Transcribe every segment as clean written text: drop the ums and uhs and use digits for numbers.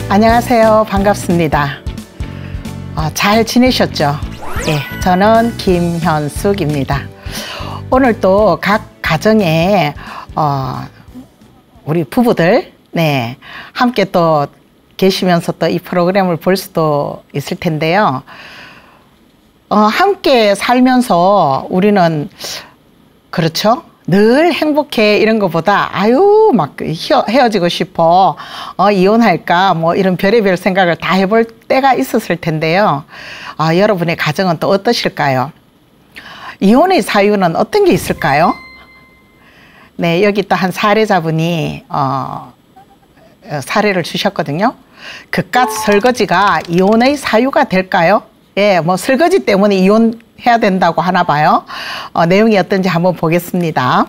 안녕하세요. 반갑습니다. 잘 지내셨죠? 예, 저는 김현숙입니다. 오늘 또 각 가정에 우리 부부들 함께 또 계시면서 또 이 프로그램을 볼 수도 있을 텐데요. 함께 살면서 우리는 그렇죠? 늘 행복해 이런 것보다 막 헤어지고 싶어 이혼할까 뭐 이런 별의별 생각을 다 해볼 때가 있었을 텐데요. 여러분의 가정은 또 어떠실까요? 이혼의 사유는 어떤 게 있을까요? 네, 여기 또 한 사례자분이 사례를 주셨거든요. 그깟 설거지가 이혼의 사유가 될까요? 예, 뭐 설거지 때문에 이혼해야 된다고 하나 봐요. 내용이 어떤지 한번 보겠습니다.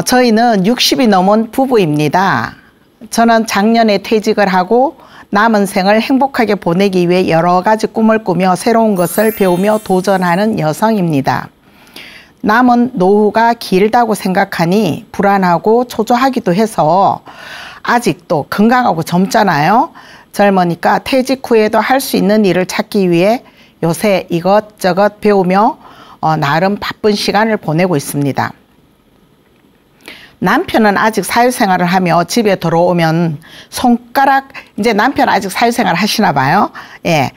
저희는 60이 넘은 부부입니다. 저는 작년에 퇴직을 하고 남은 생을 행복하게 보내기 위해 여러 가지 꿈을 꾸며 새로운 것을 배우며 도전하는 여성입니다. 남은 노후가 길다고 생각하니 불안하고 초조하기도 해서 아직도 건강하고 젊잖아요. 젊으니까 퇴직 후에도 할 수 있는 일을 찾기 위해 요새 이것저것 배우며 나름 바쁜 시간을 보내고 있습니다. 남편은 아직 사회생활을 하며 집에 들어오면 이제 남편 아직 사회생활 하시나 봐요. 예.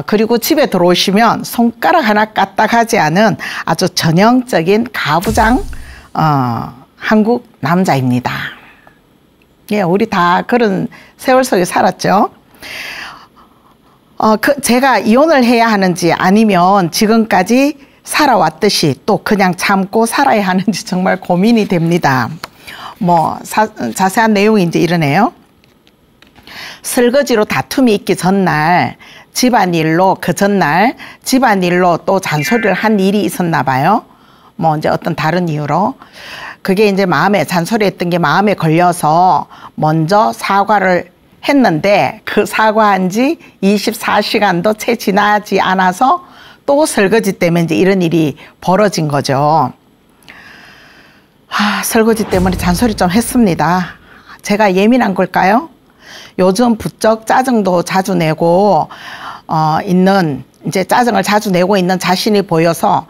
그리고 집에 들어오시면 손가락 하나 까딱하지 않은 아주 전형적인 가부장, 한국 남자입니다. 예, 우리 다 그런 세월 속에 살았죠. 제가 이혼을 해야 하는지 아니면 지금까지 살아왔듯이 또 그냥 참고 살아야 하는지 정말 고민이 됩니다. 자세한 내용이 이제 이러네요. 설거지로 다툼이 있기 전날 그 전날 집안일로 또 잔소리를 한 일이 있었나 봐요. 이제 어떤 다른 이유로. 그게 이제 잔소리했던 게 마음에 걸려서 먼저 사과를 했는데 그 사과한 지 24시간도 채 지나지 않아서 또 설거지 때문에 이제 이런 일이 벌어진 거죠. 설거지 때문에 잔소리 좀 했습니다. 제가 예민한 걸까요? 요즘 부쩍 짜증도 자주 내고 짜증을 자주 내고 있는 자신이 보여서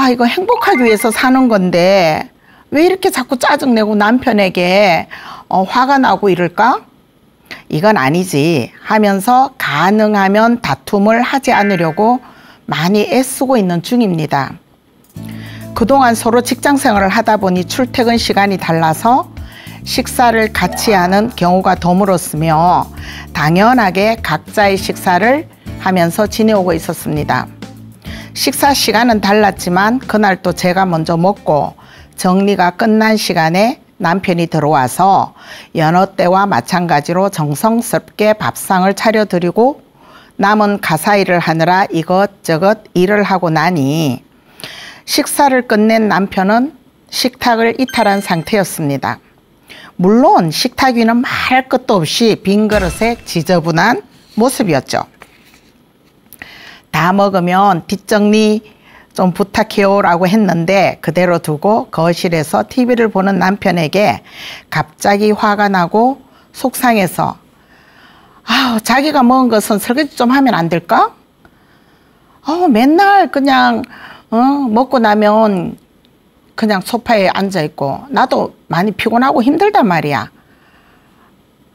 이거 행복하기 위해서 사는 건데 왜 이렇게 자꾸 짜증내고 남편에게 화가 나고 이럴까? 이건 아니지 하면서 가능하면 다툼을 하지 않으려고 많이 애쓰고 있는 중입니다. 그동안 서로 직장 생활을 하다 보니 출퇴근 시간이 달라서 식사를 같이 하는 경우가 드물었으며 당연하게 각자의 식사를 하면서 지내오고 있었습니다. 식사 시간은 달랐지만 그날 또 제가 먼저 먹고 정리가 끝난 시간에 남편이 들어와서 여느 때와 마찬가지로 정성스럽게 밥상을 차려드리고 남은 가사일을 하느라 이것저것 일을 하고 나니 식사를 끝낸 남편은 식탁을 이탈한 상태였습니다. 물론 식탁 위는 말할 것도 없이 빈 그릇에 지저분한 모습이었죠. 다 먹으면 뒷정리 좀 부탁해요 라고 했는데 그대로 두고 거실에서 TV를 보는 남편에게 갑자기 화가 나고 속상해서 자기가 먹은 것은 설거지 좀 하면 안 될까? 맨날 그냥 먹고 나면 그냥 소파에 앉아있고 나도 많이 피곤하고 힘들단 말이야.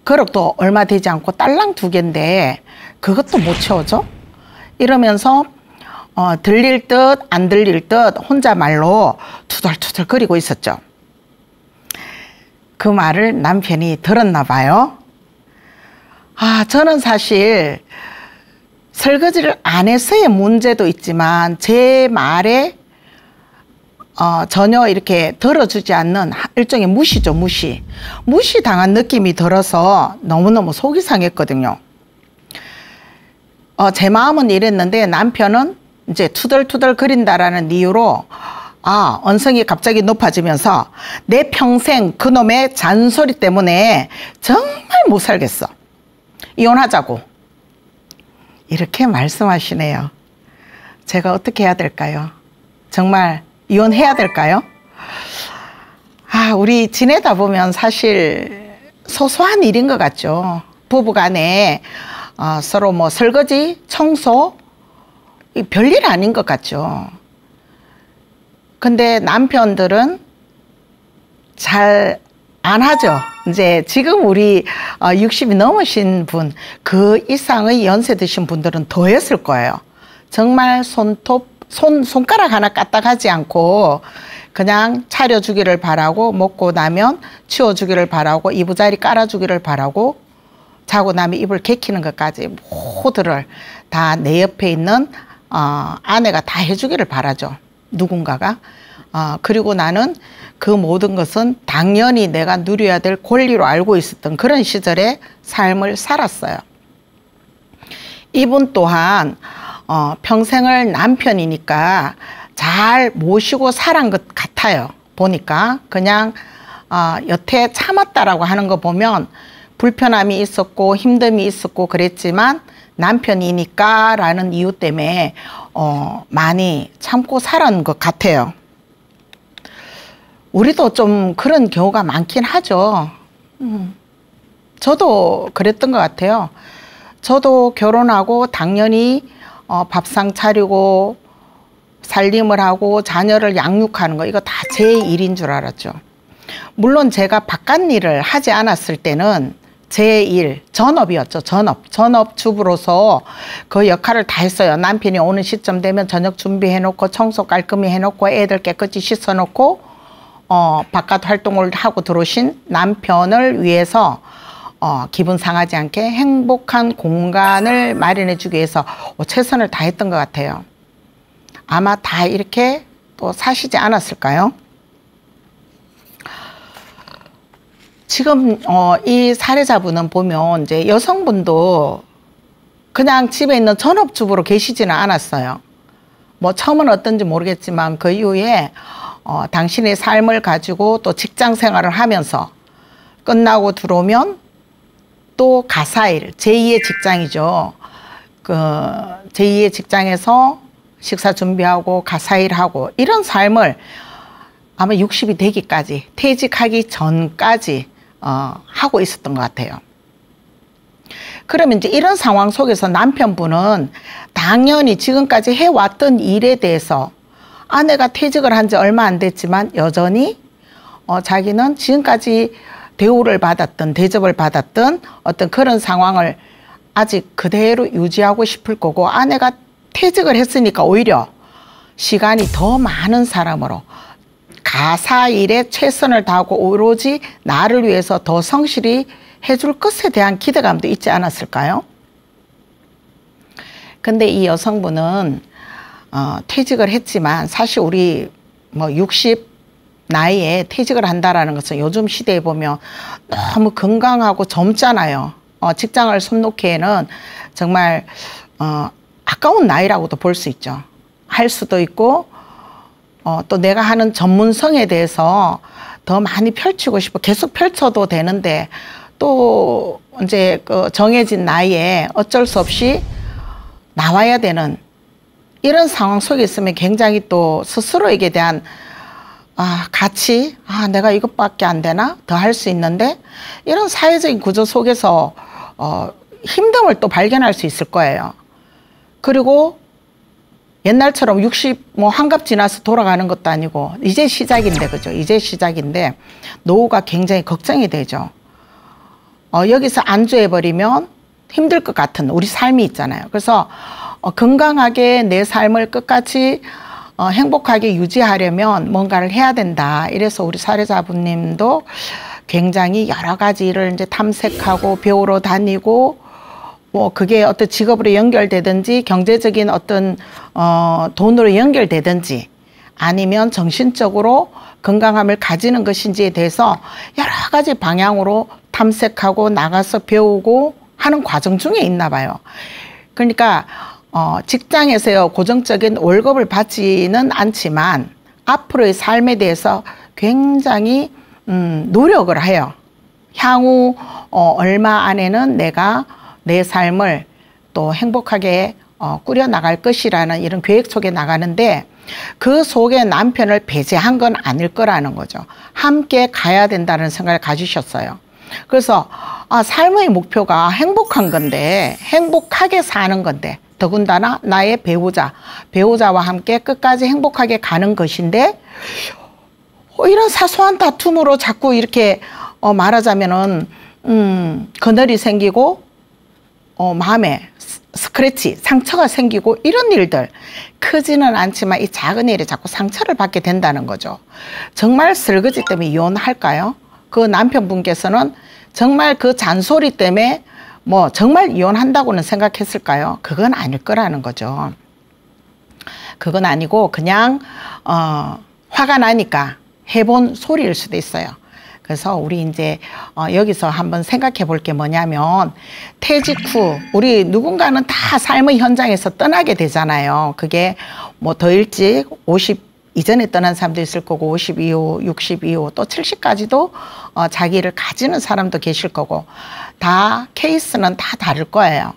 그릇도 얼마 되지 않고 딸랑 2개인데 그것도 못 채워줘? 이러면서 들릴 듯 안 들릴 듯 혼자 말로 투덜투덜 거리고 있었죠. 그 말을 남편이 들었나 봐요. 저는 사실 설거지를 안 해서의 문제도 있지만 제 말에 전혀 이렇게 들어주지 않는 일종의 무시죠, 무시. 무시당한 느낌이 들어서 너무너무 속이 상했거든요. 제 마음은 이랬는데 남편은 이제 투덜투덜 거린다라는 이유로 언성이 갑자기 높아지면서 내 평생 그놈의 잔소리 때문에 정말 못 살겠어. 이혼하자고. 이렇게 말씀하시네요. 제가 어떻게 해야 될까요? 정말 이혼해야 될까요? 우리 지내다 보면 사실 소소한 일인 것 같죠. 부부간에 서로 뭐 설거지, 청소, 별일 아닌 것 같죠. 근데 남편들은 잘 안 하죠. 이제 지금 우리 60이 넘으신 분, 그 이상의 연세 드신 분들은 더 했을 거예요. 정말 손가락 하나 까딱하지 않고 그냥 차려주기를 바라고, 먹고 나면 치워주기를 바라고, 이부자리 깔아주기를 바라고, 자고 나면 이불 개키는 것까지 모두를 다 내 옆에 있는 아내가 다 해주기를 바라죠. 누군가가. 그리고 나는 그 모든 것은 당연히 내가 누려야 될 권리로 알고 있었던 그런 시절의 삶을 살았어요. 이분 또한 평생을 남편이니까 잘 모시고 살은 것 같아요. 보니까 그냥 여태 참았다라고 하는 거 보면 불편함이 있었고 힘듦이 있었고 그랬지만 남편이니까 라는 이유 때문에 많이 참고 살은 것 같아요. 우리도 좀 그런 경우가 많긴 하죠. 저도 그랬던 것 같아요. 저도 결혼하고 당연히 밥상 차리고 살림을 하고 자녀를 양육하는 거, 이거 다 제 일인 줄 알았죠. 물론 제가 바깥 일을 하지 않았을 때는 제 일, 전업이었죠. 전업주부로서 그 역할을 다 했어요. 남편이 오는 시점 되면 저녁 준비해놓고 청소 깔끔히 해놓고 애들 깨끗이 씻어놓고 바깥 활동을 하고 들어오신 남편을 위해서 기분 상하지 않게 행복한 공간을 마련해 주기 위해서 최선을 다했던 것 같아요. 아마 다 이렇게 또 사시지 않았을까요? 지금 이 사례자분은 보면 이제 여성분도 그냥 집에 있는 전업주부로 계시지는 않았어요. 뭐 처음은 어떤지 모르겠지만 그 이후에 당신의 삶을 가지고 또 직장 생활을 하면서 끝나고 들어오면 또 가사일, 제2의 직장이죠. 그 제2의 직장에서 식사 준비하고 가사일하고 이런 삶을 아마 60이 되기까지, 퇴직하기 전까지 하고 있었던 것 같아요. 그러면 이제 이런 상황 속에서 남편분은 당연히 지금까지 해왔던 일에 대해서 아내가 퇴직을 한 지 얼마 안 됐지만 여전히 자기는 지금까지 대우를 받았던, 대접을 받았던 어떤 그런 상황을 아직 그대로 유지하고 싶을 거고, 아내가 퇴직을 했으니까 오히려 시간이 더 많은 사람으로 가사일에 최선을 다하고 오로지 나를 위해서 더 성실히 해줄 것에 대한 기대감도 있지 않았을까요? 근데 이 여성분은 퇴직을 했지만 사실 우리 뭐 60 나이에 퇴직을 한다라는 것은 요즘 시대에 보면 너무 건강하고 젊잖아요. 직장을 손 놓기에는 정말 아까운 나이라고도 볼 수 있죠. 할 수도 있고 또 내가 하는 전문성에 대해서 더 많이 펼치고 싶어 계속 펼쳐도 되는데 또 이제 그 정해진 나이에 어쩔 수 없이 나와야 되는 이런 상황 속에 있으면 굉장히 또 스스로에게 대한 가치, 내가 이것밖에 안 되나? 더 할 수 있는데 이런 사회적인 구조 속에서 힘듦을 또 발견할 수 있을 거예요. 그리고 옛날처럼 60 뭐 환갑 지나서 돌아가는 것도 아니고 이제 시작인데, 그죠? 이제 시작인데 노후가 굉장히 걱정이 되죠. 여기서 안주해버리면 힘들 것 같은 우리 삶이 있잖아요. 그래서 건강하게 내 삶을 끝까지 행복하게 유지하려면 뭔가를 해야 된다. 이래서 우리 사례자분님도 굉장히 여러 가지 일을 이제 탐색하고 배우러 다니고 뭐 그게 어떤 직업으로 연결되든지 경제적인 어떤 돈으로 연결되든지 아니면 정신적으로 건강함을 가지는 것인지에 대해서 여러 가지 방향으로 탐색하고 나가서 배우고 하는 과정 중에 있나 봐요. 그러니까 직장에서요 고정적인 월급을 받지는 않지만 앞으로의 삶에 대해서 굉장히 노력을 해요. 향후 얼마 안에는 내가 내 삶을 또 행복하게 꾸려나갈 것이라는 이런 계획 속에 나가는데, 그 속에 남편을 배제한 건 아닐 거라는 거죠. 함께 가야 된다는 생각을 가지셨어요. 그래서 삶의 목표가 행복한 건데, 행복하게 사는 건데, 더군다나 나의 배우자와 함께 끝까지 행복하게 가는 것인데, 이런 사소한 다툼으로 자꾸 이렇게 말하자면은 그늘이 생기고 마음에 스크래치, 상처가 생기고, 이런 일들 크지는 않지만 이 작은 일에 자꾸 상처를 받게 된다는 거죠. 정말 설거지 때문에 이혼할까요? 그 남편분께서는 정말 그 잔소리 때문에 뭐 정말 이혼한다고는 생각했을까요? 그건 아닐 거라는 거죠. 그건 아니고 그냥 화가 나니까 해본 소리일 수도 있어요. 그래서 우리 이제 여기서 한번 생각해 볼 게 뭐냐면, 퇴직 후 우리 누군가는 다 삶의 현장에서 떠나게 되잖아요. 그게 뭐 더 일찍 50 이전에 떠난 사람도 있을 거고, 50 이후, 60 이후, 또 70까지도 자기를 가지는 사람도 계실 거고, 다 케이스는 다 다를 거예요.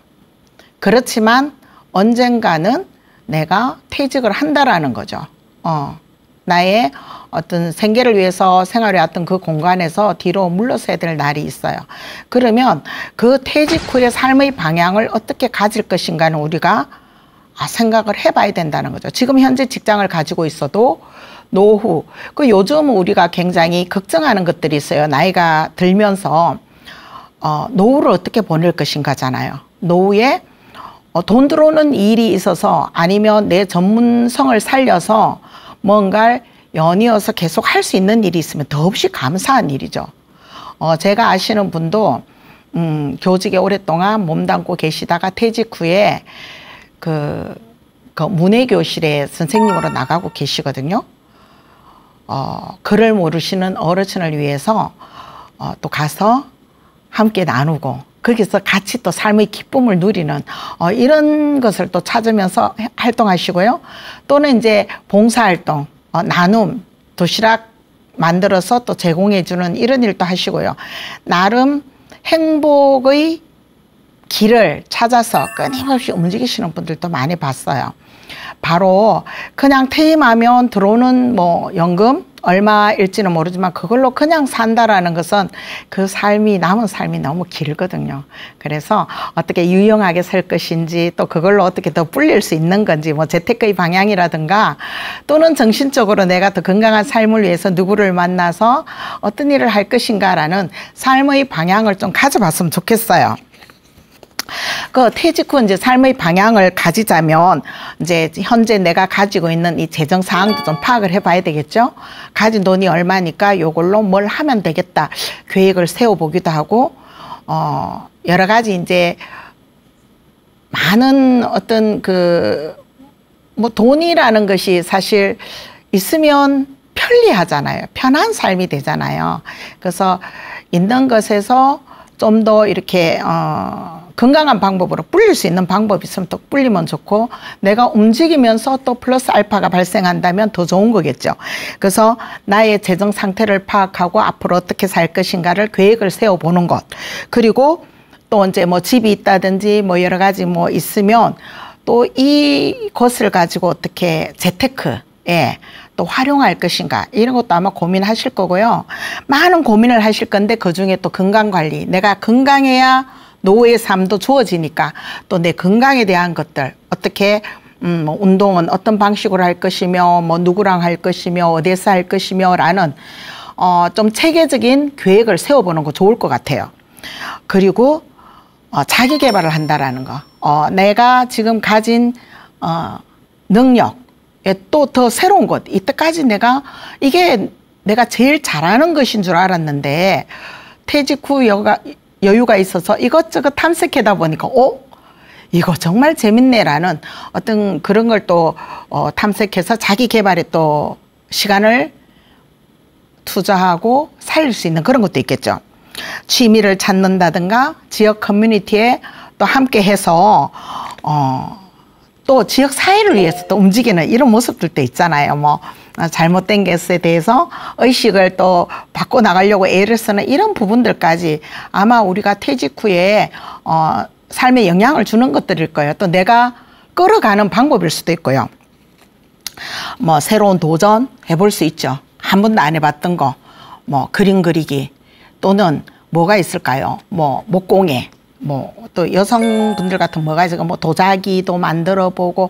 그렇지만 언젠가는 내가 퇴직을 한다라는 거죠. 나의 어떤 생계를 위해서 생활해왔던 그 공간에서 뒤로 물러서야 될 날이 있어요. 그러면 그 퇴직 후의 삶의 방향을 어떻게 가질 것인가는 우리가 생각을 해봐야 된다는 거죠. 지금 현재 직장을 가지고 있어도 노후, 요즘 우리가 굉장히 걱정하는 것들이 있어요. 나이가 들면서 노후를 어떻게 보낼 것인가잖아요. 노후에 돈 들어오는 일이 있어서, 아니면 내 전문성을 살려서 뭔가를 연이어서 계속 할 수 있는 일이 있으면 더없이 감사한 일이죠. 제가 아시는 분도 교직에 오랫동안 몸담고 계시다가 퇴직 후에 그 문해교실에 선생님으로 나가고 계시거든요. 글을 모르시는 어르신을 위해서 또 가서 함께 나누고, 거기서 같이 또 삶의 기쁨을 누리는 이런 것을 또 찾으면서 활동하시고요. 또는 이제 봉사활동, 나눔, 도시락 만들어서 또 제공해주는 이런 일도 하시고요. 나름 행복의 길을 찾아서 끊임없이 움직이시는 분들도 많이 봤어요. 바로 그냥 퇴임하면 들어오는 뭐 연금 얼마일지는 모르지만 그걸로 그냥 산다라는 것은 그 삶이, 남은 삶이 너무 길거든요. 그래서 어떻게 유용하게 살 것인지, 또 그걸로 어떻게 더 불릴 수 있는 건지, 뭐 재테크의 방향이라든가, 또는 정신적으로 내가 더 건강한 삶을 위해서 누구를 만나서 어떤 일을 할 것인가라는 삶의 방향을 좀 가져봤으면 좋겠어요. 그 퇴직 후 이제 삶의 방향을 가지자면, 이제 현재 내가 가지고 있는 이 재정 상황도 좀 파악을 해봐야 되겠죠. 가진 돈이 얼마니까 요걸로 뭘 하면 되겠다, 계획을 세워보기도 하고, 여러 가지 이제 많은 어떤 뭐 돈이라는 것이 사실 있으면 편리하잖아요. 편한 삶이 되잖아요. 그래서 있는 것에서 좀 더 이렇게 건강한 방법으로 불릴 수 있는 방법이 있으면 또 불리면 좋고, 내가 움직이면서 또 플러스 알파가 발생한다면 더 좋은 거겠죠. 그래서 나의 재정 상태를 파악하고 앞으로 어떻게 살 것인가를 계획을 세워보는 것, 그리고 또 이제 뭐 집이 있다든지 뭐 여러 가지 뭐 있으면 또 이것을 가지고 어떻게 재테크에 또 활용할 것인가, 이런 것도 아마 고민하실 거고요. 많은 고민을 하실 건데, 그중에 또 건강관리, 내가 건강해야 노후의 삶도 주어지니까 또 내 건강에 대한 것들, 어떻게 뭐 운동은 어떤 방식으로 할 것이며, 뭐 누구랑 할 것이며, 어디서 할 것이며 라는 좀 체계적인 계획을 세워보는 거 좋을 것 같아요. 그리고 자기 개발을 한다라는 거, 내가 지금 가진 능력에 또 더 새로운 것, 이때까지 이게 내가 제일 잘하는 것인 줄 알았는데, 퇴직 후 여유가 있어서 이것저것 탐색하다 보니까 이거 정말 재밌네라는 어떤 그런 걸 또 탐색해서 자기 개발에 또 시간을 투자하고 살릴 수 있는 그런 것도 있겠죠. 취미를 찾는다든가, 지역 커뮤니티에 또 함께 해서 또 지역 사회를 위해서 또 움직이는 이런 모습들도 있잖아요. 뭐 잘못된 것에 대해서 의식을 또 바꿔나가려고 애를 쓰는 이런 부분들까지 아마 우리가 퇴직 후에 삶에 영향을 주는 것들일 거예요. 또 내가 끌어가는 방법일 수도 있고요. 뭐 새로운 도전 해볼 수 있죠. 한 번도 안 해봤던 거, 뭐 그림 그리기 또는 뭐가 있을까요? 뭐 목공예, 뭐 또 여성분들 같은 뭐가 있을까? 뭐 도자기도 만들어 보고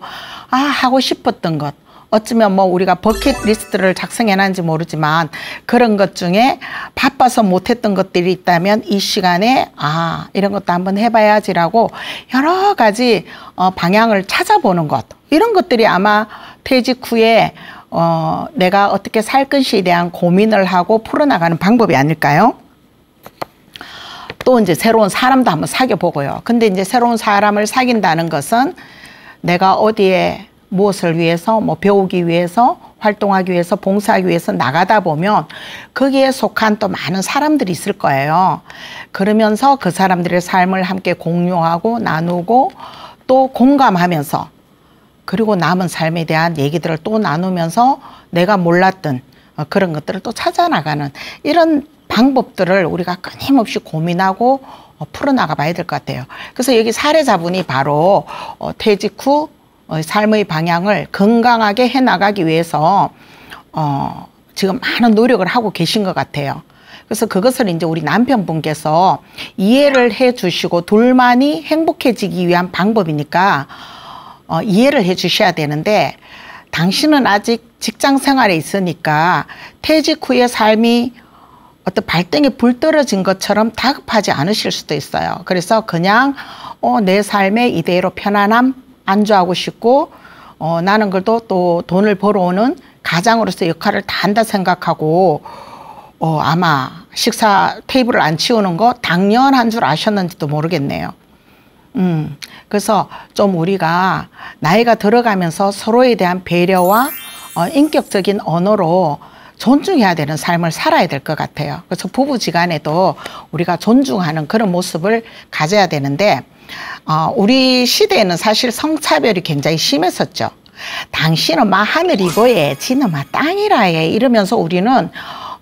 하고 싶었던 것. 어쩌면 뭐 우리가 버킷리스트를 작성해놨는지 모르지만 그런 것 중에 바빠서 못했던 것들이 있다면 이 시간에 이런 것도 한번 해봐야지라고 여러 가지 방향을 찾아보는 것, 이런 것들이 아마 퇴직 후에 내가 어떻게 살 것에 대한 고민을 하고 풀어나가는 방법이 아닐까요? 또 이제 새로운 사람도 한번 사귀어 보고요. 근데 이제 새로운 사람을 사귄다는 것은 내가 어디에 무엇을 위해서 뭐 배우기 위해서 활동하기 위해서 봉사하기 위해서 나가다 보면 거기에 속한 또 많은 사람들이 있을 거예요. 그러면서 그 사람들의 삶을 함께 공유하고 나누고 또 공감하면서 그리고 남은 삶에 대한 얘기들을 또 나누면서 내가 몰랐던 그런 것들을 또 찾아나가는 이런 방법들을 우리가 끊임없이 고민하고 풀어나가 봐야 될 것 같아요. 그래서 여기 사례자분이 바로 퇴직 후 삶의 방향을 건강하게 해나가기 위해서 지금 많은 노력을 하고 계신 것 같아요. 그래서 그것을 이제 우리 남편분께서 이해를 해 주시고 둘만이 행복해지기 위한 방법이니까 이해를 해 주셔야 되는데, 당신은 아직 직장 생활에 있으니까 퇴직 후의 삶이 어떤 발등에 불 떨어진 것처럼 다급하지 않으실 수도 있어요. 그래서 그냥 내 삶에 이대로 편안함 안주하고 싶고 나는 그래도 또 돈을 벌어오는 가장으로서 역할을 다 한다 생각하고 아마 식사 테이블을 안 치우는 거 당연한 줄 아셨는지도 모르겠네요. 그래서 좀 우리가 나이가 들어가면서 서로에 대한 배려와 인격적인 언어로 존중해야 되는 삶을 살아야 될 것 같아요. 그래서 부부지간에도 우리가 존중하는 그런 모습을 가져야 되는데, 우리 시대에는 사실 성차별이 굉장히 심했었죠. 당신은 막 하늘이고 지는 막 땅이라 해 이러면서 우리는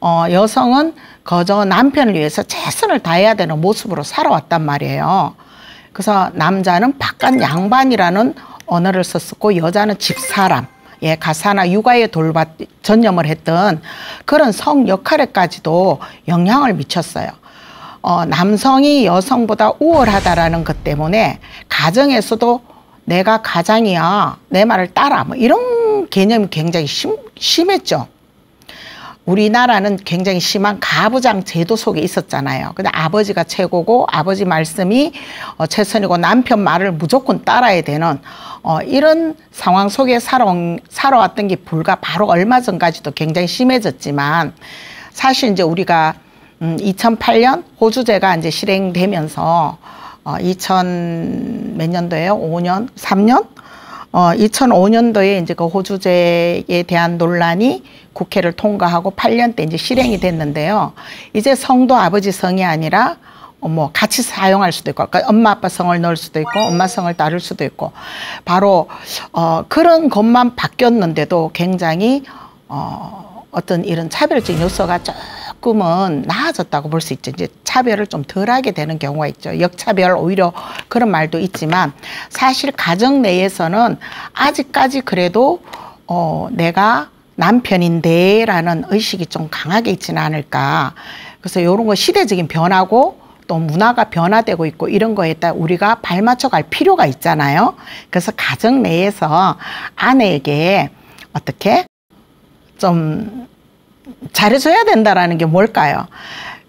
여성은 그저 남편을 위해서 최선을 다해야 되는 모습으로 살아왔단 말이에요. 그래서 남자는 바깥 양반이라는 언어를 썼었고 여자는 집사람, 가사나 육아에 전념을 했던 그런 성 역할에까지도 영향을 미쳤어요. 남성이 여성보다 우월하다라는 것 때문에 가정에서도 내가 가장이야, 내 말을 따라, 뭐 이런 개념이 굉장히 심했죠. 우리나라는 굉장히 심한 가부장 제도 속에 있었잖아요. 근데 아버지가 최고고 아버지 말씀이 최선이고 남편 말을 무조건 따라야 되는 이런 상황 속에 살아왔던 게 바로 얼마 전까지도 굉장히 심해졌지만, 사실 이제 우리가 2008년 호주제가 이제 실행되면서 2000 몇 년도에요? 5년? 3년? 2005년도에 이제 그 호주제에 대한 논란이 국회를 통과하고 8년 때 이제 실행이 됐는데요. 이제 성도 아버지 성이 아니라 뭐 같이 사용할 수도 있고, 그러니까 엄마 아빠 성을 넣을 수도 있고 엄마 성을 따를 수도 있고, 바로 그런 것만 바뀌었는데도 굉장히 어떤 이런 차별적인 요소가 조금은 나아졌다고 볼 수 있죠. 이제 차별을 좀 덜하게 되는 경우가 있죠. 역차별 오히려 그런 말도 있지만, 사실 가정 내에서는 아직까지 그래도 내가 남편인데 라는 의식이 좀 강하게 있지는 않을까. 그래서 이런 거 시대적인 변화고 또 문화가 변화되고 있고 이런 거에 따라 우리가 발맞춰 갈 필요가 있잖아요. 그래서 가정 내에서 아내에게 어떻게 좀 잘해줘야 된다라는 게 뭘까요?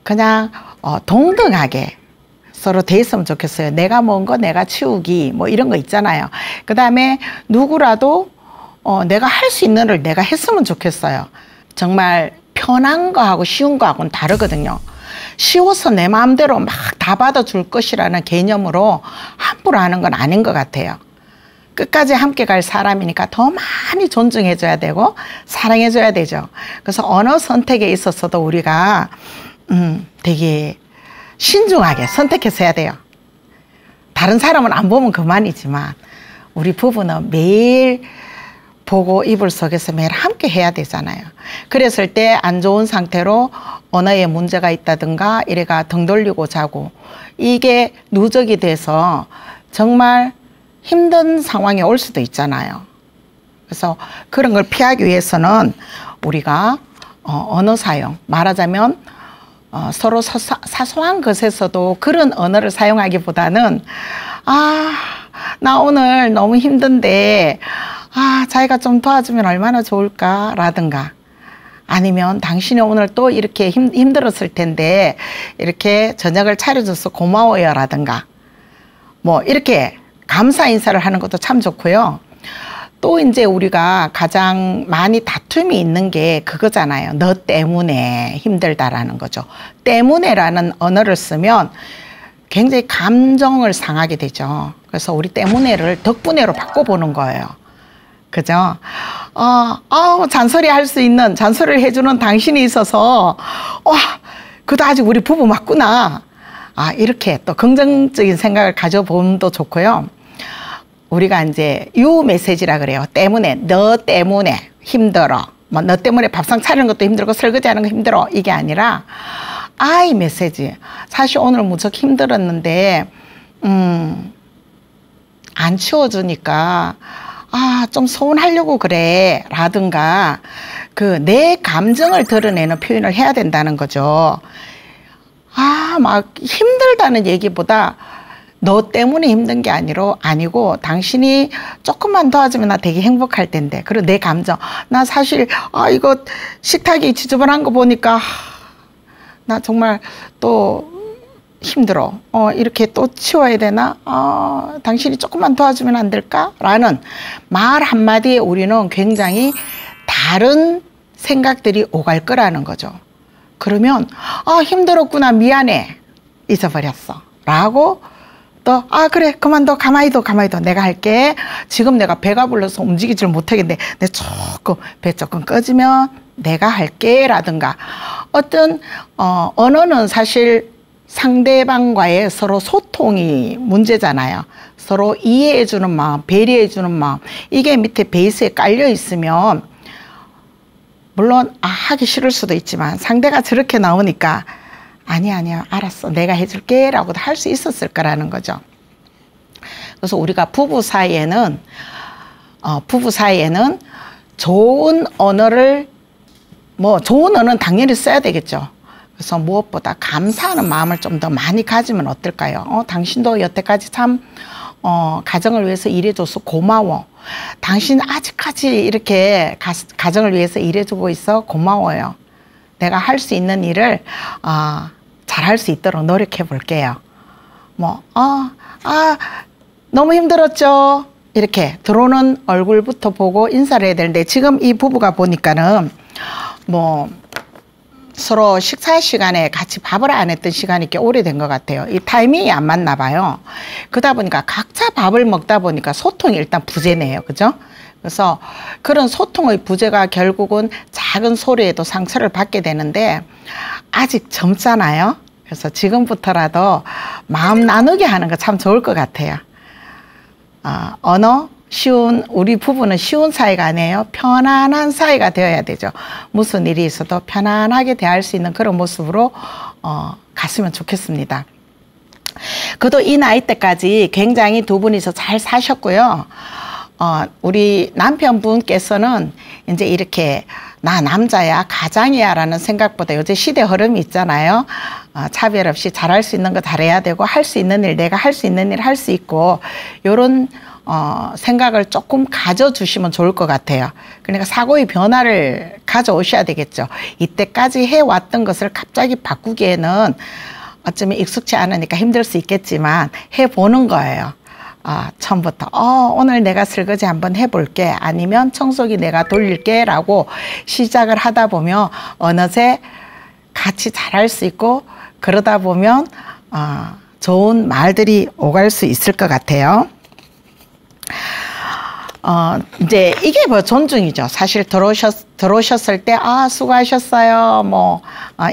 그냥 동등하게 서로 돼 있으면 좋겠어요. 내가 먹은 거 내가 치우기 뭐 이런 거 있잖아요. 그 다음에 누구라도 내가 할 수 있는 걸 내가 했으면 좋겠어요. 정말 편한 거하고 쉬운 거하고는 다르거든요. 쉬워서 내 마음대로 막 다 받아줄 것이라는 개념으로 함부로 하는 건 아닌 것 같아요. 끝까지 함께 갈 사람이니까 더 많이 존중해줘야 되고 사랑해줘야 되죠. 그래서 어느 선택에 있어서도 우리가 되게 신중하게 선택해서 해야 돼요. 다른 사람은 안 보면 그만이지만 우리 부부는 매일 보고 이불 속에서 매일 함께 해야 되잖아요. 그랬을 때 안 좋은 상태로 언어에 문제가 있다든가 이래가 등 돌리고 자고 이게 누적이 돼서 정말 힘든 상황이 올 수도 있잖아요. 그래서 그런 걸 피하기 위해서는 우리가 언어 사용, 말하자면 서로 사소한 것에서도 그런 언어를 사용하기보다는 나 오늘 너무 힘든데 자기가 좀 도와주면 얼마나 좋을까 라든가 아니면 당신이 오늘 또 이렇게 힘들었을 텐데 이렇게 저녁을 차려줘서 고마워요 라든가 뭐 이렇게 감사 인사를 하는 것도 참 좋고요. 또 이제 우리가 가장 많이 다툼이 있는 게 그거잖아요. 너 때문에 힘들다라는 거죠. 때문에라는 언어를 쓰면 굉장히 감정을 상하게 되죠. 그래서 우리 때문에를 덕분에로 바꿔보는 거예요. 그죠? 잔소리 할 수 있는, 잔소리를 해주는 당신이 있어서, 그도 아직 우리 부부 맞구나. 이렇게 또 긍정적인 생각을 가져보면 좋고요. 우리가 이제 유 메시지라 그래요. 때문에, 너 때문에 힘들어. 뭐, 너 때문에 밥상 차리는 것도 힘들고 설거지 하는 거 힘들어. 이게 아니라, I 메시지. 사실 오늘 무척 힘들었는데, 안 치워주니까, 좀 서운하려고 그래. 라든가, 내 감정을 드러내는 표현을 해야 된다는 거죠. 막 힘들다는 얘기보다, 너 때문에 힘든 게 아니고 당신이 조금만 도와주면 나 되게 행복할 텐데. 그리고 내 감정. 나 사실 이거 식탁이 지저분한 거 보니까 나 정말 또 힘들어. 이렇게 또 치워야 되나? 당신이 조금만 도와주면 안 될까? 라는 말 한마디에 우리는 굉장히 다른 생각들이 오갈 거라는 거죠. 그러면 힘들었구나 미안해 잊어버렸어 라고 또 그래 그만둬 가만히 둬 내가 할게. 지금 내가 배가 불러서 움직이질 못하겠는데 내 조금 배 조금 꺼지면 내가 할게 라든가 어떤 언어는 사실 상대방과의 서로 소통이 문제잖아요. 서로 이해해주는 마음, 배려해주는 마음 이게 밑에 베이스에 깔려 있으면 물론 하기 싫을 수도 있지만 상대가 저렇게 나오니까 아니야 알았어 내가 해줄게 라고도 할 수 있었을 거라는 거죠. 그래서 우리가 부부 사이에는 좋은 언어를 좋은 언어는 당연히 써야 되겠죠. 그래서 무엇보다 감사하는 마음을 좀 더 많이 가지면 어떨까요? 당신도 여태까지 참 가정을 위해서 일해줘서 고마워. 당신 아직까지 이렇게 가정을 위해서 일해주고 있어 고마워요. 내가 할 수 있는 일을 잘할 수 있도록 노력해 볼게요. 너무 힘들었죠. 이렇게 들어오는 얼굴부터 보고 인사를 해야 되는데 지금 이 부부가 보니까는 서로 식사 시간에 같이 밥을 안 했던 시간이 꽤 오래된 것 같아요. 이 타이밍이 안 맞나 봐요. 그러다 보니까 각자 밥을 먹다 보니까 소통이 일단 부재네요. 그죠? 그래서 그런 소통의 부재가 결국은 작은 소리에도 상처를 받게 되는데 아직 젊잖아요. 그래서 지금부터라도 마음 나누게 하는 거 참 좋을 것 같아요. 우리 부부는 쉬운 사이가 아니에요. 편안한 사이가 되어야 되죠. 무슨 일이 있어도 편안하게 대할 수 있는 그런 모습으로 갔으면 좋겠습니다. 그래도 이 나이 때까지 굉장히 두 분이서 잘 사셨고요. 우리 남편분께서는 이제 이렇게 나 남자야 가장이야 라는 생각보다 요새 시대 흐름이 있잖아요. 차별 없이 잘할 수 있는 거 잘해야 되고 할 수 있는 일 내가 할 수 있는 일 할 수 있고 요런 생각을 조금 가져주시면 좋을 것 같아요. 그러니까 사고의 변화를 가져오셔야 되겠죠. 이때까지 해왔던 것을 갑자기 바꾸기에는 어쩌면 익숙치 않으니까 힘들 수 있겠지만 해보는 거예요. 처음부터 오늘 내가 설거지 한번 해볼게 아니면 청소기 내가 돌릴게 라고 시작을 하다 보면 어느새 같이 잘할 수 있고 그러다 보면 좋은 말들이 오갈 수 있을 것 같아요. 이제 이게 존중이죠. 사실 들어오셨을 때 수고하셨어요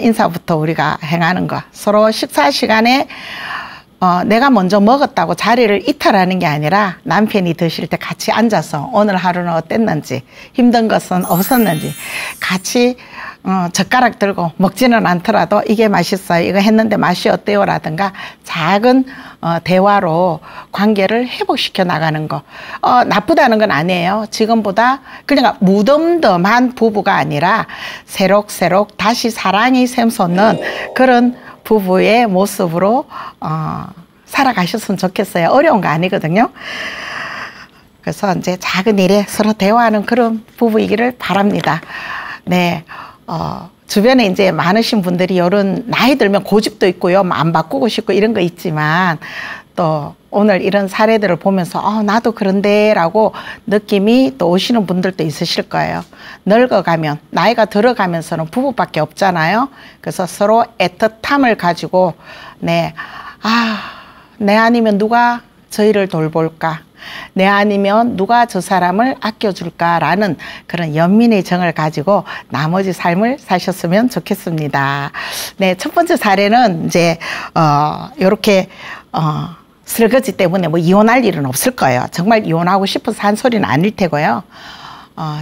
인사부터 우리가 행하는 거 서로 식사 시간에 내가 먼저 먹었다고 자리를 이탈하는 게 아니라 남편이 드실 때 같이 앉아서 오늘 하루는 어땠는지, 힘든 것은 없었는지 같이 젓가락 들고 먹지는 않더라도 이게 맛있어요, 이거 했는데 맛이 어때요? 라든가 작은 대화로 관계를 회복시켜 나가는 거. 나쁘다는 건 아니에요. 지금보다 그러니까 무덤덤한 부부가 아니라 새록새록 다시 사랑이 샘솟는 그런 부부의 모습으로 살아가셨으면 좋겠어요. 어려운 거 아니거든요. 그래서 이제 작은 일에 서로 대화하는 그런 부부이기를 바랍니다. 네. 주변에 이제 많으신 분들이 이런 나이 들면 고집도 있고요. 안 바꾸고 싶고 이런 거 있지만 또 오늘 이런 사례들을 보면서 나도 그런데 라고 느낌이 또 오시는 분들도 있으실 거예요. 늙어가면 나이가 들어가면서는 부부밖에 없잖아요. 그래서 서로 애틋함을 가지고 내 아니면 누가 저희를 돌볼까, 내 아니면 누가 저 사람을 아껴줄까라는 그런 연민의 정을 가지고 나머지 삶을 사셨으면 좋겠습니다. 네, 첫 번째 사례는 이제 요렇게 설거지 때문에 뭐 이혼할 일은 없을 거예요. 정말 이혼하고 싶어서 한 소리는 아닐 테고요.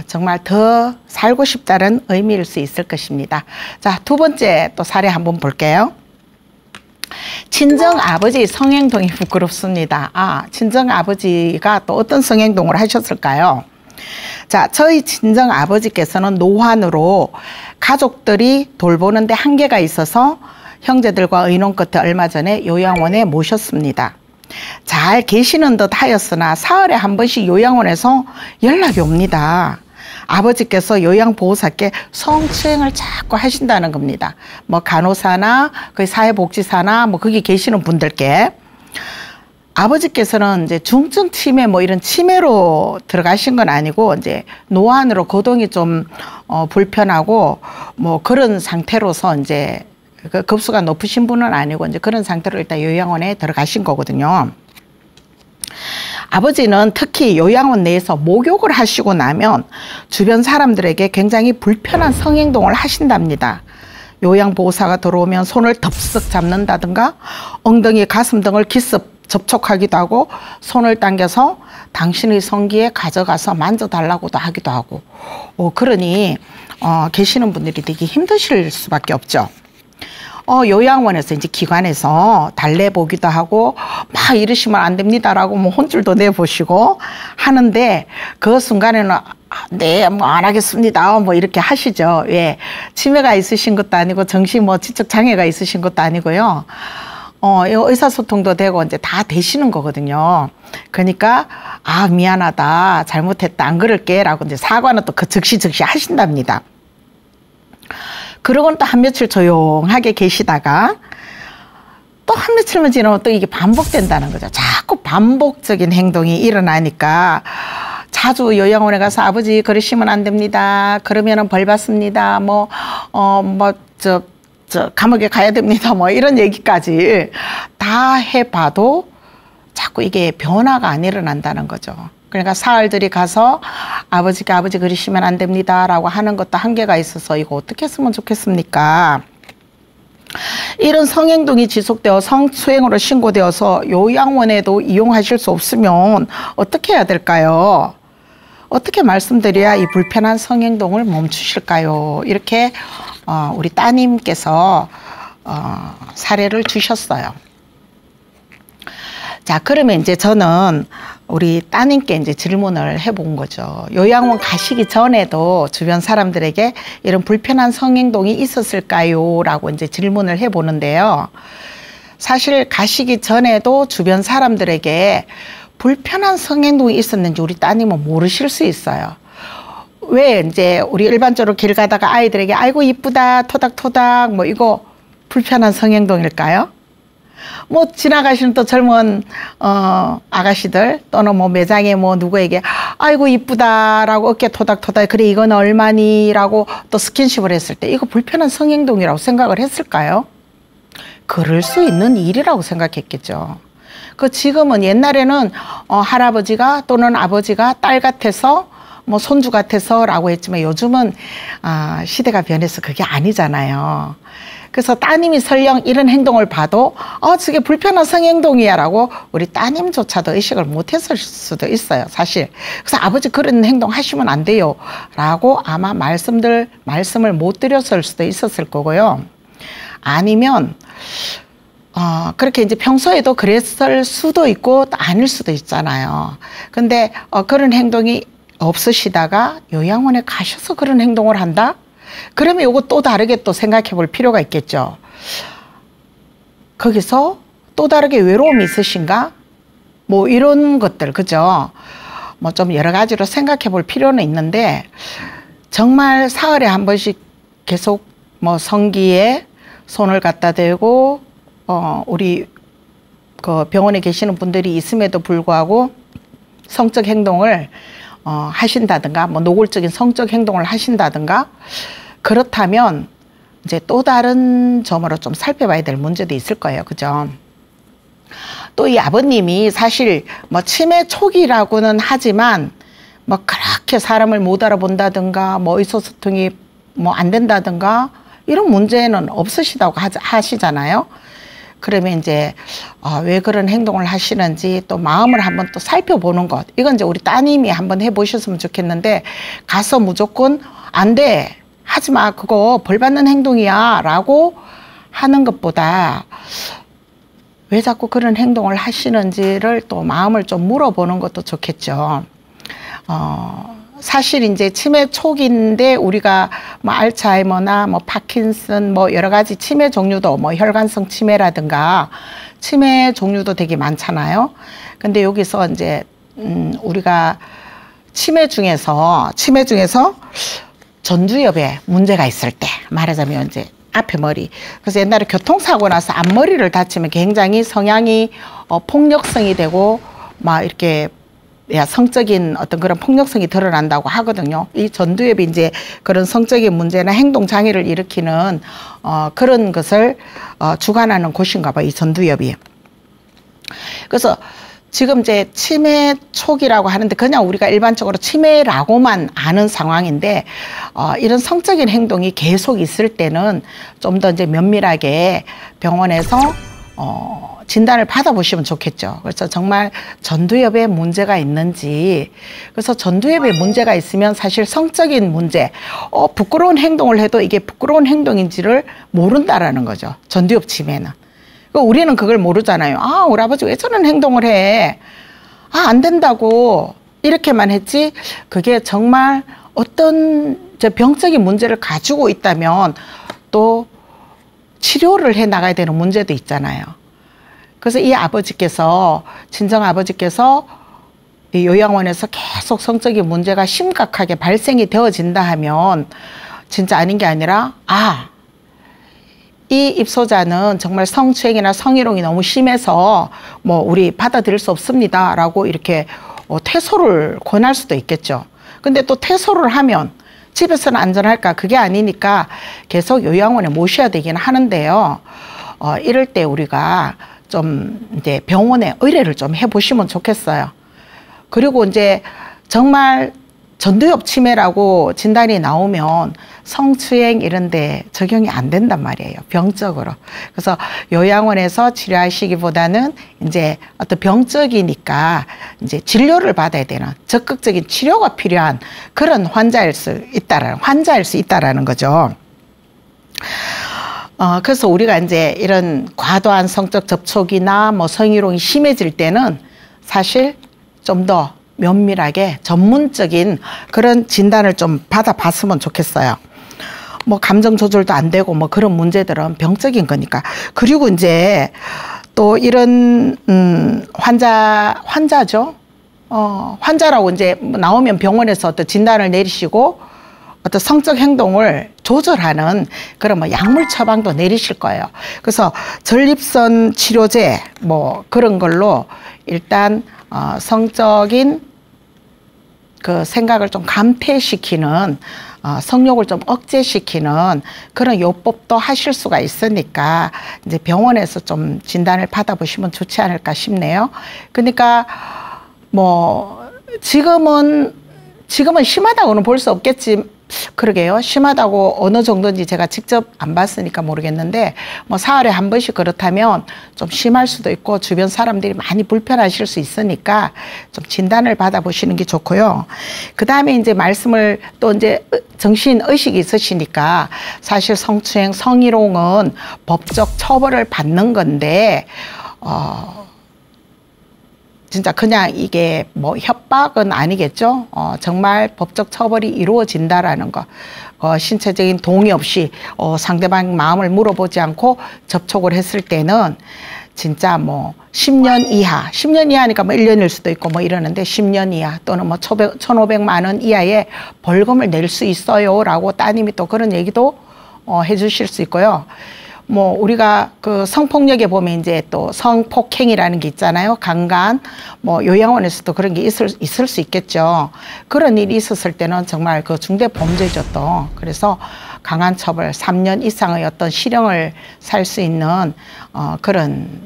정말 더 살고 싶다는 의미일 수 있을 것입니다. 자, 두 번째 또 사례 한번 볼게요. 친정 아버지 성행동이 부끄럽습니다. 친정 아버지가 또 어떤 성행동을 하셨을까요? 자, 저희 친정 아버지께서는 노환으로 가족들이 돌보는데 한계가 있어서 형제들과 의논 끝에 얼마 전에 요양원에 모셨습니다. 잘 계시는 듯 하였으나 사흘에 한 번씩 요양원에서 연락이 옵니다. 아버지께서 요양보호사께 성추행을 자꾸 하신다는 겁니다. 뭐 간호사나 그 사회복지사나 뭐 거기 계시는 분들께. 아버지께서는 이제 중증 치매 뭐 이런 치매로 들어가신 건 아니고 이제 노안으로 거동이 좀 불편하고 뭐 그런 상태로서 이제 그 급수가 높으신 분은 아니고 이제 그런 상태로 일단 요양원에 들어가신 거거든요. 아버지는 특히 요양원 내에서 목욕을 하시고 나면 주변 사람들에게 굉장히 불편한 성행동을 하신답니다. 요양보호사가 들어오면 손을 덥석 잡는다든가 엉덩이, 가슴 등을 기습 접촉하기도 하고 손을 당겨서 당신의 성기에 가져가서 만져달라고도 하기도 하고 그러니 계시는 분들이 되게 힘드실 수밖에 없죠. 요양원에서 이제 기관에서 달래보기도 하고 막 이러시면 안 됩니다라고 뭐 혼쭐도 내보시고 하는데 그 순간에는 네, 뭐 안 하겠습니다. 뭐 이렇게 하시죠. 왜? 치매가 있으신 것도 아니고 정신 뭐 지적 장애가 있으신 것도 아니고요. 의사소통도 되고 이제 다 되시는 거거든요. 그러니까 미안하다, 잘못했다, 안 그럴게라고 이제 사과는 또 그 즉시 하신답니다. 그러고는 또 한 며칠 조용하게 계시다가 또 한 며칠만 지나면 또 이게 반복된다는 거죠. 자꾸 반복적인 행동이 일어나니까 자주 요양원에 가서 아버지 그러시면 안 됩니다. 그러면은 벌 받습니다. 감옥에 가야 됩니다. 뭐 이런 얘기까지 다 해봐도 자꾸 이게 변화가 안 일어난다는 거죠. 그러니까 사흘들이 가서 아버지 그러시면 안 됩니다 라고 하는 것도 한계가 있어서 이거 어떻게 했으면 좋겠습니까? 이런 성행동이 지속되어 성추행으로 신고되어서 요양원에도 이용하실 수 없으면 어떻게 해야 될까요? 어떻게 말씀드려야 이 불편한 성행동을 멈추실까요? 이렇게 우리 따님께서 사례를 주셨어요. 자, 그러면 이제 저는 우리 따님께 이제 질문을 해본 거죠. 요양원 가시기 전에도 주변 사람들에게 이런 불편한 성행동이 있었을까요? 라고 이제 질문을 해보는데요. 사실 가시기 전에도 주변 사람들에게 불편한 성행동이 있었는지 우리 따님은 모르실 수 있어요. 왜 이제 우리 일반적으로 길 가다가 아이들에게 아이고 이쁘다 토닥토닥 뭐 이거 불편한 성행동일까요? 뭐 지나가시는 또 젊은 아가씨들 또는 뭐 매장에 뭐 누구에게 아이고 이쁘다라고 어깨 토닥토닥 그래 이건 얼마니 라고 또 스킨십을 했을 때 이거 불편한 성행동이라고 생각을 했을까요? 그럴 수 있는 일이라고 생각했겠죠. 지금은 옛날에는 할아버지가 또는 아버지가 딸 같아서 뭐 손주 같아서라고 했지만 요즘은 시대가 변해서 그게 아니잖아요. 그래서 따님이 설령 이런 행동을 봐도 저게 불편한 성행동이야라고 우리 따님조차도 의식을 못했을 수도 있어요, 사실. 그래서 아버지 그런 행동 하시면 안 돼요 라고 아마 말씀을 못 드렸을 수도 있었을 거고요. 아니면 그렇게 이제 평소에도 그랬을 수도 있고 또 아닐 수도 있잖아요. 근데 그런 행동이 없으시다가 요양원에 가셔서 그런 행동을 한다? 그러면 이거 또 다르게 또 생각해 볼 필요가 있겠죠. 거기서 또 다르게 외로움이 있으신가? 뭐 이런 것들, 그죠? 뭐 좀 여러 가지로 생각해 볼 필요는 있는데, 정말 사흘에 한 번씩 계속 뭐 성기에 손을 갖다 대고, 우리 그 병원에 계시는 분들이 있음에도 불구하고 성적 행동을 하신다든가, 뭐 노골적인 성적 행동을 하신다든가, 그렇다면 이제 또 다른 점으로 좀 살펴봐야 될 문제도 있을 거예요. 그죠? 또 이 아버님이 사실 뭐 치매 초기라고는 하지만 뭐 그렇게 사람을 못 알아본다든가 뭐 의사소통이 뭐 안 된다든가 이런 문제는 없으시다고 하시잖아요. 그러면 이제 왜 그런 행동을 하시는지 또 마음을 한번 또 살펴보는 것. 이건 이제 우리 따님이 한번 해보셨으면 좋겠는데, 가서 무조건 안 돼, 하지 마, 그거 벌 받는 행동이야 라고 하는 것보다 왜 자꾸 그런 행동을 하시는지를 또 마음을 좀 물어보는 것도 좋겠죠. 사실 이제 치매 초기인데 우리가 뭐 알츠하이머나 뭐 파킨슨 뭐 여러 가지 치매 종류도 뭐 혈관성 치매라든가 치매 종류도 되게 많잖아요. 근데 여기서 이제 우리가 치매 중에서 전두엽에 문제가 있을 때, 말하자면 이제 앞에 머리. 그래서 옛날에 교통사고 나서 앞머리를 다치면 굉장히 성향이 폭력성이 되고 막 이렇게 성적인 어떤 그런 폭력성이 드러난다고 하거든요. 이 전두엽이 이제 그런 성적인 문제나 행동 장애를 일으키는 그런 것을 주관하는 곳인가 봐요, 이 전두엽이. 그래서 지금 이제 치매 초기라고 하는데 그냥 우리가 일반적으로 치매라고만 아는 상황인데, 이런 성적인 행동이 계속 있을 때는 좀 더 이제 면밀하게 병원에서 진단을 받아보시면 좋겠죠. 그래서 정말 전두엽에 문제가 있는지, 그래서 전두엽에 문제가 있으면 사실 성적인 문제, 부끄러운 행동을 해도 이게 부끄러운 행동인지를 모른다라는 거죠, 전두엽 치매는. 우리는 그걸 모르잖아요. 우리 아버지 왜 저런 행동을 해? 안 된다고. 이렇게만 했지, 그게 정말 어떤 병적인 문제를 가지고 있다면 또 치료를 해 나가야 되는 문제도 있잖아요. 그래서 이 아버지께서, 친정 아버지께서 이 요양원에서 계속 성적인 문제가 심각하게 발생이 되어진다 하면 진짜 아닌 게 아니라, 이 입소자는 정말 성추행이나 성희롱이 너무 심해서 뭐 우리 받아들일 수 없습니다 라고 이렇게 퇴소를 권할 수도 있겠죠. 근데 또 퇴소를 하면 집에서는 안전할까? 그게 아니니까 계속 요양원에 모셔야 되긴 하는데요. 이럴 때 우리가 좀 이제 병원에 의뢰를 좀 해보시면 좋겠어요. 그리고 이제 정말 전두엽 치매라고 진단이 나오면 성추행 이런 데 적용이 안 된단 말이에요, 병적으로. 그래서 요양원에서 치료하시기보다는 이제 어떤 병적이니까 이제 진료를 받아야 되는 적극적인 치료가 필요한 그런 환자일 수 있다라는 거죠. 그래서 우리가 이제 이런 과도한 성적 접촉이나 뭐 성희롱이 심해질 때는 사실 좀 더 면밀하게 전문적인 그런 진단을 좀 받아봤으면 좋겠어요. 뭐 감정 조절도 안 되고 뭐 그런 문제들은 병적인 거니까. 그리고 이제 또 이런 환자죠. 환자라고 이제 나오면 병원에서 어떤 진단을 내리시고 어떤 성적 행동을 조절하는 그런 뭐 약물 처방도 내리실 거예요. 그래서 전립선 치료제 뭐 그런 걸로 일단 성적인 그 생각을 좀 감퇴시키는, 성욕을 좀 억제시키는 그런 요법도 하실 수가 있으니까 이제 병원에서 좀 진단을 받아보시면 좋지 않을까 싶네요. 그러니까 뭐 지금은 지금은 심하다고는 볼 수 없겠지. 그러게요. 심하다고 어느 정도인지 제가 직접 안 봤으니까 모르겠는데 뭐 사흘에 한 번씩 그렇다면 좀 심할 수도 있고 주변 사람들이 많이 불편하실 수 있으니까 좀 진단을 받아보시는 게 좋고요. 그 다음에 이제 말씀을 또 이제 정신의식이 있으시니까 사실 성추행, 성희롱은 법적 처벌을 받는 건데 진짜 그냥 이게 뭐 협박은 아니겠죠. 정말 법적 처벌이 이루어진다라는 거. 신체적인 동의 없이 상대방 마음을 물어보지 않고 접촉을 했을 때는 진짜 뭐 10년 이하, 10년 이하니까 뭐 1년일 수도 있고 뭐 이러는데 10년 이하 또는 뭐 1,500만 원 이하의 벌금을 낼 수 있어요라고 따님이 또 그런 얘기도 해주실 수 있고요. 뭐 우리가 그 성폭력에 보면 이제 또 성폭행이라는 게 있잖아요. 강간, 뭐 요양원에서도 그런 게 있을 수 있겠죠. 그런 일이 있었을 때는 정말 그 중대 범죄죠 또. 그래서 강한 처벌 3년 이상의 어떤 실형을 살 수 있는 그런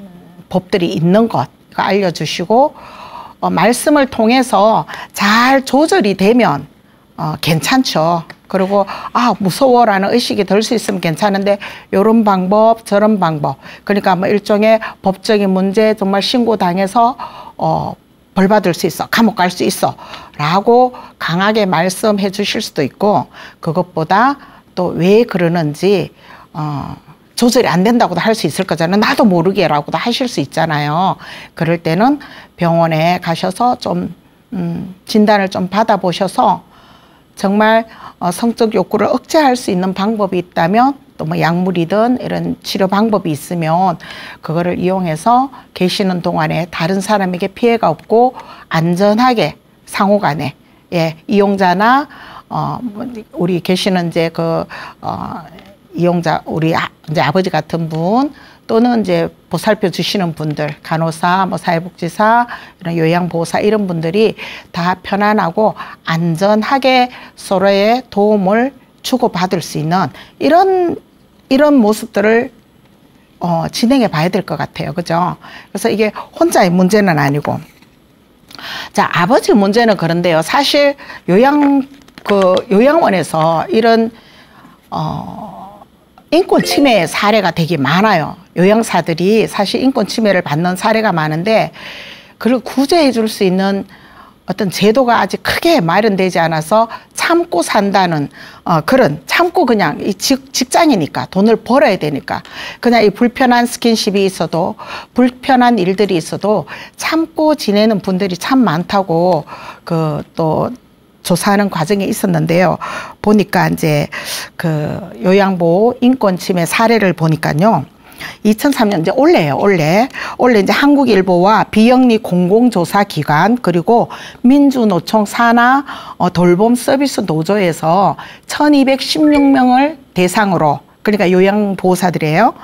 법들이 있는 것 알려주시고 말씀을 통해서 잘 조절이 되면 괜찮죠. 그리고 무서워라는 의식이 들 수 있으면 괜찮은데 이런 방법 저런 방법 그러니까 뭐 일종의 법적인 문제 정말 신고당해서 벌 받을 수 있어 감옥 갈 수 있어 라고 강하게 말씀해 주실 수도 있고 그것보다 또 왜 그러는지 조절이 안 된다고도 할 수 있을 거잖아요. 나도 모르게라고도 하실 수 있잖아요. 그럴 때는 병원에 가셔서 좀 진단을 좀 받아보셔서 정말 성적 욕구를 억제할 수 있는 방법이 있다면 또 뭐 약물이든 이런 치료 방법이 있으면 그거를 이용해서 계시는 동안에 다른 사람에게 피해가 없고 안전하게 상호간에 이용자나 우리 계시는 이제 이용자 우리 이제 아버지 같은 분 또는 이제 보살펴 주시는 분들, 간호사, 뭐 사회복지사, 이런 요양보호사 이런 분들이 다 편안하고 안전하게 서로의 도움을 주고받을 수 있는 이런 모습들을 진행해 봐야 될 것 같아요. 그죠? 그래서 이게 혼자의 문제는 아니고. 자, 아버지 문제는 그런데요. 사실 요양원에서 이런 인권 침해 사례가 되게 많아요. 요양사들이 사실 인권 침해를 받는 사례가 많은데 그걸 구제해 줄 수 있는 어떤 제도가 아직 크게 마련되지 않아서 참고 산다는 참고 그냥 직장이니까 돈을 벌어야 되니까 그냥 이 불편한 스킨십이 있어도 불편한 일들이 있어도 참고 지내는 분들이 참 많다고 또 조사하는 과정에 있었는데요. 보니까 이제 요양보호 인권 침해 사례를 보니까요. 2003년 이제 올해예요. 올해 이제 한국일보와 비영리 공공조사기관 그리고 민주노총 산하 돌봄 서비스 노조에서 1,216명을 대상으로 그러니까 요양보호사들이에요.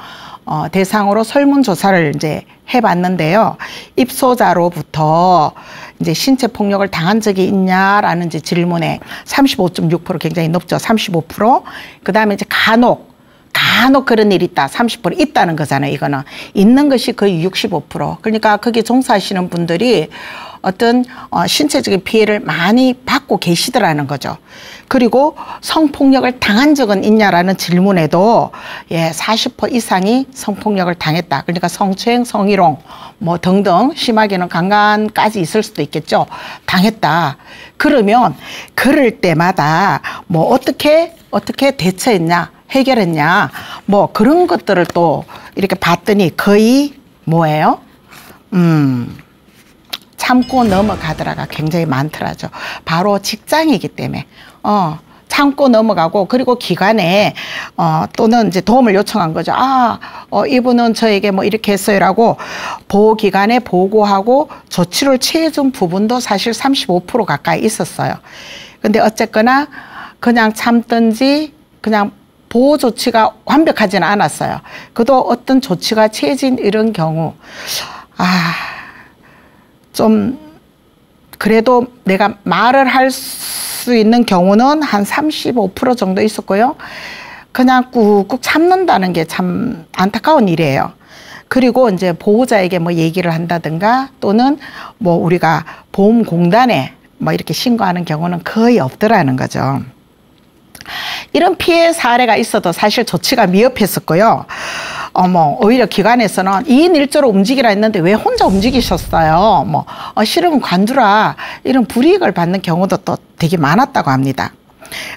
대상으로 설문조사를 이제 해봤는데요. 입소자로부터 이제 신체 폭력을 당한 적이 있냐라는 이제 질문에 35.6% 굉장히 높죠. 35%. 그 다음에 이제 간혹 그런 일이 있다. 30% 있다는 거잖아요. 이거는 있는 것이 거의 65%. 그러니까 거기 종사하시는 분들이 어떤 신체적인 피해를 많이 받고 계시더라는 거죠. 그리고 성폭력을 당한 적은 있냐라는 질문에도 40% 이상이 성폭력을 당했다. 그러니까 성추행, 성희롱 뭐 등등 심하게는 강간까지 있을 수도 있겠죠. 당했다. 그러면 그럴 때마다 뭐 어떻게 대처했냐, 해결했냐 뭐 그런 것들을 또 이렇게 봤더니 거의 뭐예요? 참고 넘어가더라가 굉장히 많더라죠. 바로 직장이기 때문에 참고 넘어가고 그리고 기관에 또는 이제 도움을 요청한 거죠. 이분은 저에게 뭐 이렇게 했어요라고 보호기관에 보고하고 조치를 취해준 부분도 사실 35% 가까이 있었어요. 근데 어쨌거나 그냥 참든지 그냥 보호 조치가 완벽하지는 않았어요. 그도 어떤 조치가 취해진 이런 경우 좀 그래도 내가 말을 할 수 있는 경우는 한 35% 정도 있었고요. 그냥 꾹꾹 참는다는 게 참 안타까운 일이에요. 그리고 이제 보호자에게 뭐 얘기를 한다든가 또는 뭐 우리가 보험공단에 뭐 이렇게 신고하는 경우는 거의 없더라는 거죠. 이런 피해 사례가 있어도 사실 조치가 미흡했었고요. 오히려 기관에서는 2인 1조로 움직이라 했는데 왜 혼자 움직이셨어요? 싫으면 관두라. 이런 불이익을 받는 경우도 또 되게 많았다고 합니다.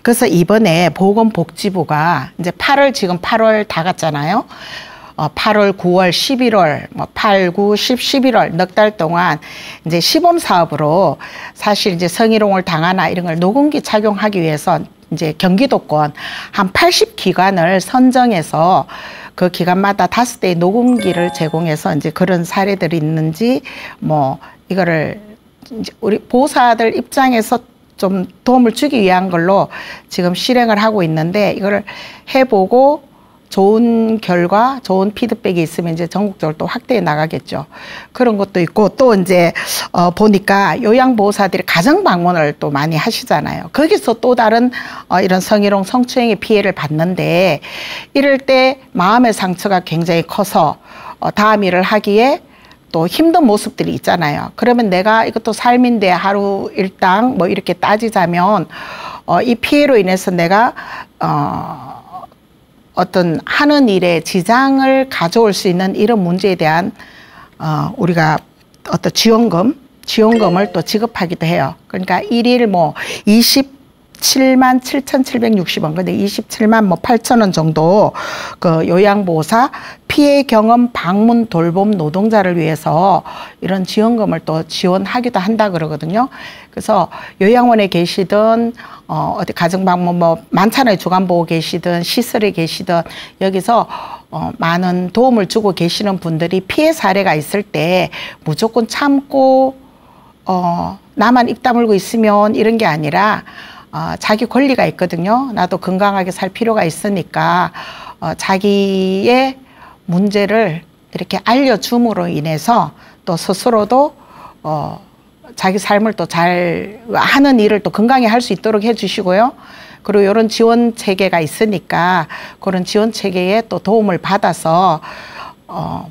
그래서 이번에 보건복지부가 이제 지금 8월 다 갔잖아요. 8월, 9월, 11월, 8, 9, 10, 11월 넉 달 동안 이제 시범 사업으로 사실 이제 성희롱을 당하나 이런 걸 녹음기 착용하기 위해서 이제 경기도권 한 80기관을 선정해서 그 기관마다 5대의 녹음기를 제공해서 이제 그런 사례들이 있는지 이거를 이제 우리 보호사들 입장에서 좀 도움을 주기 위한 걸로 지금 실행을 하고 있는데 이거를 해보고 좋은 결과, 좋은 피드백이 있으면 이제 전국적으로 또 확대해 나가겠죠. 그런 것도 있고 또 이제 보니까 요양보호사들이 가정 방문을 또 많이 하시잖아요. 거기서 또 다른 이런 성희롱, 성추행의 피해를 받는데 이럴 때 마음의 상처가 굉장히 커서 다음 일을 하기에 또 힘든 모습들이 있잖아요. 그러면 내가 이것도 삶인데 하루 일당 이렇게 따지자면 이 피해로 인해서 내가 어떤 하는 일에 지장을 가져올 수 있는 이런 문제에 대한 우리가 어떤 지원금을 또 지급하기도 해요. 그러니까 일일 27만 7,760원, 근데 27만 8,000원 정도 그 요양보호사 피해 경험 방문 돌봄 노동자를 위해서 이런 지원금을 또 지원하기도 한다 그러거든요. 그래서 요양원에 계시든 어디 가정방문 많잖아요. 주간보호 계시든 시설에 계시든 여기서 많은 도움을 주고 계시는 분들이 피해 사례가 있을 때 무조건 참고 나만 입 다물고 있으면 이런 게 아니라 자기 권리가 있거든요. 나도 건강하게 살 필요가 있으니까 자기의 문제를 이렇게 알려줌으로 인해서 또 스스로도 자기 삶을 또 잘 하는 일을 또 건강히 할 수 있도록 해주시고요. 그리고 이런 지원 체계가 있으니까 그런 지원 체계에 또 도움을 받아서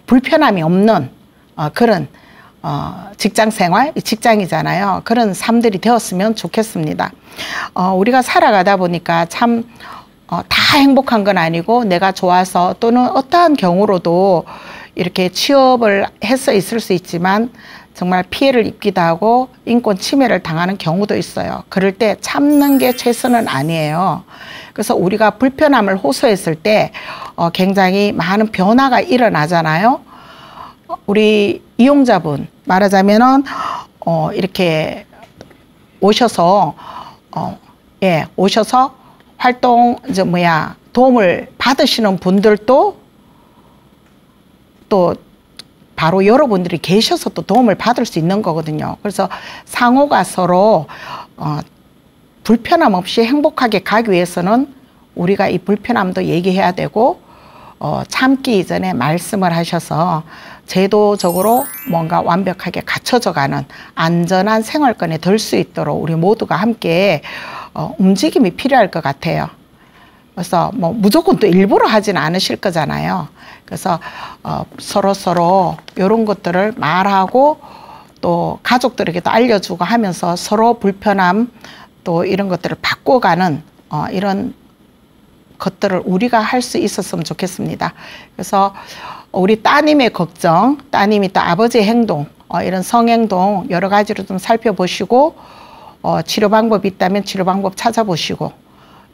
불편함이 없는 그런 직장 생활, 직장이잖아요. 그런 삶들이 되었으면 좋겠습니다. 우리가 살아가다 보니까 참 다 행복한 건 아니고 내가 좋아서 또는 어떠한 경우로도 이렇게 취업을 해서 있을 수 있지만 정말 피해를 입기도 하고 인권 침해를 당하는 경우도 있어요. 그럴 때 참는 게 최선은 아니에요. 그래서 우리가 불편함을 호소했을 때 굉장히 많은 변화가 일어나잖아요. 우리 이용자분 말하자면은 이렇게 오셔서 오셔서 활동 도움을 받으시는 분들도 또 바로 여러분들이 계셔서 또 도움을 받을 수 있는 거거든요. 그래서 상호가 서로 불편함 없이 행복하게 가기 위해서는 우리가 이 불편함도 얘기해야 되고 참기 이전에 말씀을 하셔서 제도적으로 뭔가 완벽하게 갖춰져 가는 안전한 생활권에 들 수 있도록 우리 모두가 함께 움직임이 필요할 것 같아요. 그래서 무조건 또 일부러 하지는 않으실 거잖아요. 그래서 서로 이런 것들을 말하고 또 가족들에게도 알려주고 하면서 서로 불편함 또 이런 것들을 바꿔가는 이런 것들을 우리가 할 수 있었으면 좋겠습니다. 그래서 우리 따님의 걱정, 따님이 또 아버지의 행동, 이런 성행동 여러 가지로 좀 살펴보시고 치료 방법이 있다면 치료 방법 찾아보시고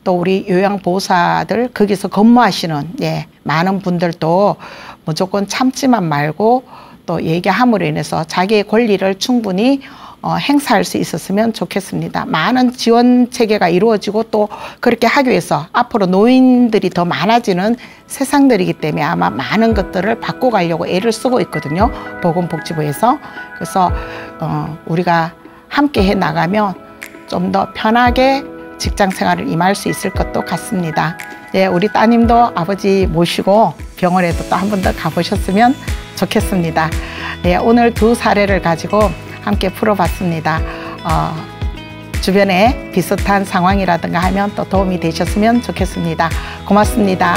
또 우리 요양보호사들 거기서 근무하시는 많은 분들도 무조건 참지만 말고 또 얘기함으로 인해서 자기의 권리를 충분히 행사할 수 있었으면 좋겠습니다. 많은 지원 체계가 이루어지고 또 그렇게 하기 위해서 앞으로 노인들이 더 많아지는 세상들이기 때문에 아마 많은 것들을 바꿔가려고 애를 쓰고 있거든요. 보건복지부에서. 그래서 우리가 함께 해 나가면 좀 더 편하게 직장 생활을 임할 수 있을 것도 같습니다. 우리 따님도 아버지 모시고 병원에도 또 한 번 더 가보셨으면 좋겠습니다. 오늘 두 사례를 가지고 함께 풀어봤습니다. 주변에 비슷한 상황이라든가 하면 또 도움이 되셨으면 좋겠습니다. 고맙습니다.